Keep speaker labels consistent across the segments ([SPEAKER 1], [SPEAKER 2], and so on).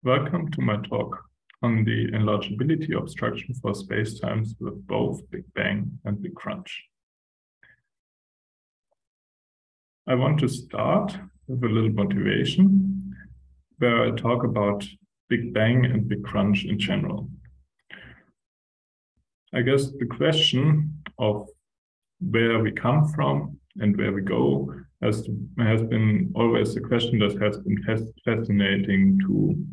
[SPEAKER 1] Welcome to my talk on the enlargeability obstruction for spacetimes with both Big Bang and Big Crunch. I want to start with a little motivation where I talk about Big Bang and Big Crunch in general. I guess the question of where we come from and where we go has been always a question that has been fascinating to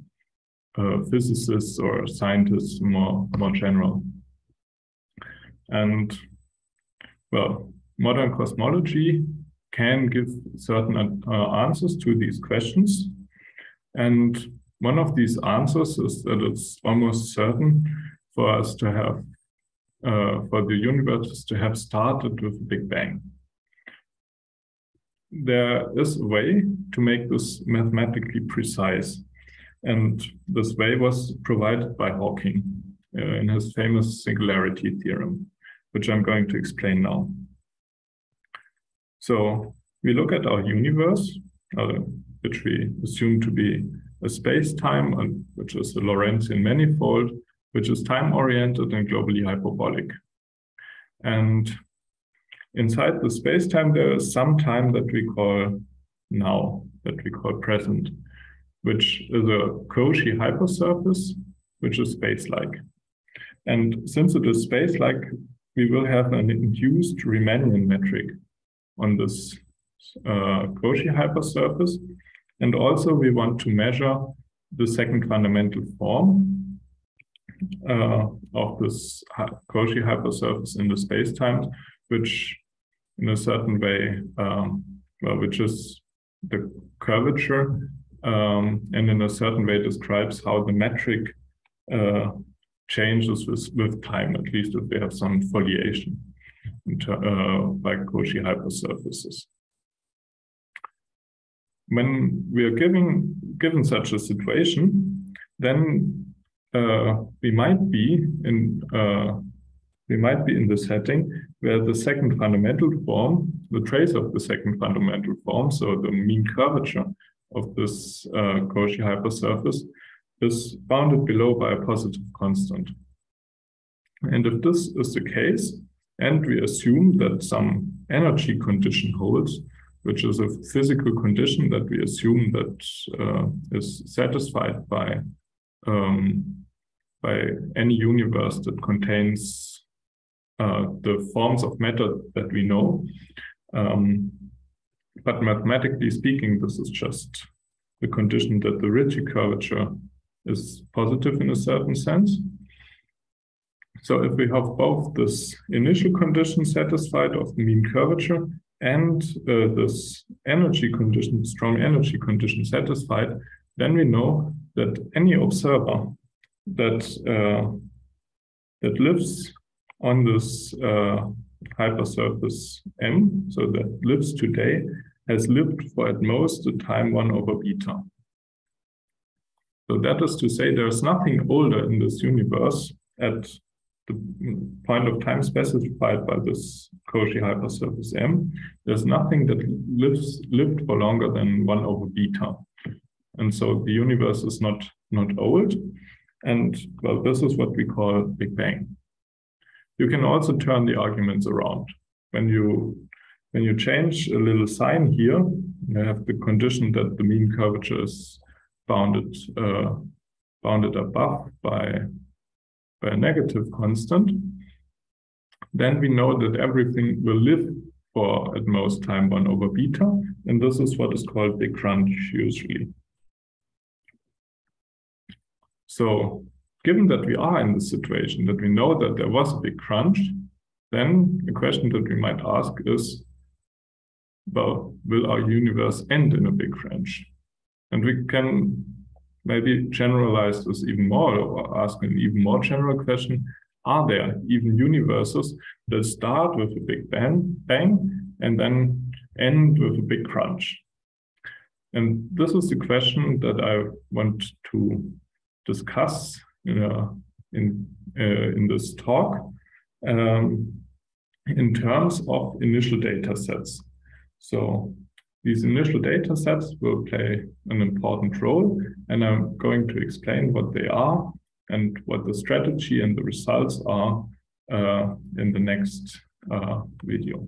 [SPEAKER 1] physicists or scientists more general. And well, modern cosmology can give certain answers to these questions. And one of these answers is that it's almost certain for us to have, for the universe to have started with a Big Bang. There is a way to make this mathematically precise. And this way was provided by Hawking in his famous singularity theorem, which I'm going to explain now. So we look at our universe, which we assume to be a space-time, which is a Lorentzian manifold, which is time-oriented and globally hyperbolic. And inside the space-time, there is some time that we call now, that we call present, which is a Cauchy hypersurface, which is space-like. And since it is space-like, we will have an induced Riemannian metric on this Cauchy hypersurface. And also we want to measure the second fundamental form of this Cauchy hypersurface in the space-time, which in a certain way, which is the curvature, and in a certain way describes how the metric changes with time, at least if we have some foliation by Cauchy hypersurfaces. When we are given such a situation, then we might be in the setting where the second fundamental form, the trace of the second fundamental form, so the mean curvature of this Cauchy hypersurface, is bounded below by a positive constant. And if this is the case, and we assume that some energy condition holds, which is a physical condition that we assume that is satisfied by any universe that contains the forms of matter that we know. But mathematically speaking, this is just the condition that the Ricci curvature is positive in a certain sense. So if we have both this initial condition satisfied of the mean curvature and this energy condition, strong energy condition satisfied, then we know that any observer that lives on this hypersurface M, so that lives today, has lived for at most the time 1/beta. So that is to say, there's nothing older in this universe at the point of time specified by this Cauchy hypersurface M. There's nothing that lived for longer than 1/beta. And so the universe is not old. And well, this is what we call Big Bang. You can also turn the arguments around. When you change a little sign here, you have the condition that the mean curvature is bounded above by a negative constant. Then we know that everything will live for at most time 1/beta, and this is what is called Big Crunch usually. So given that we are in this situation, that we know that there was a Big Crunch, then the question that we might ask is, well, will our universe end in a Big Crunch? And we can maybe generalize this even more, or ask an even more general question. Are there even universes that start with a Big Bang and then end with a Big Crunch? And this is the question that I want to discuss in this talk in terms of initial data sets. So These initial data sets will play an important role, and I'm going to explain what they are and what the strategy and the results are in the next video.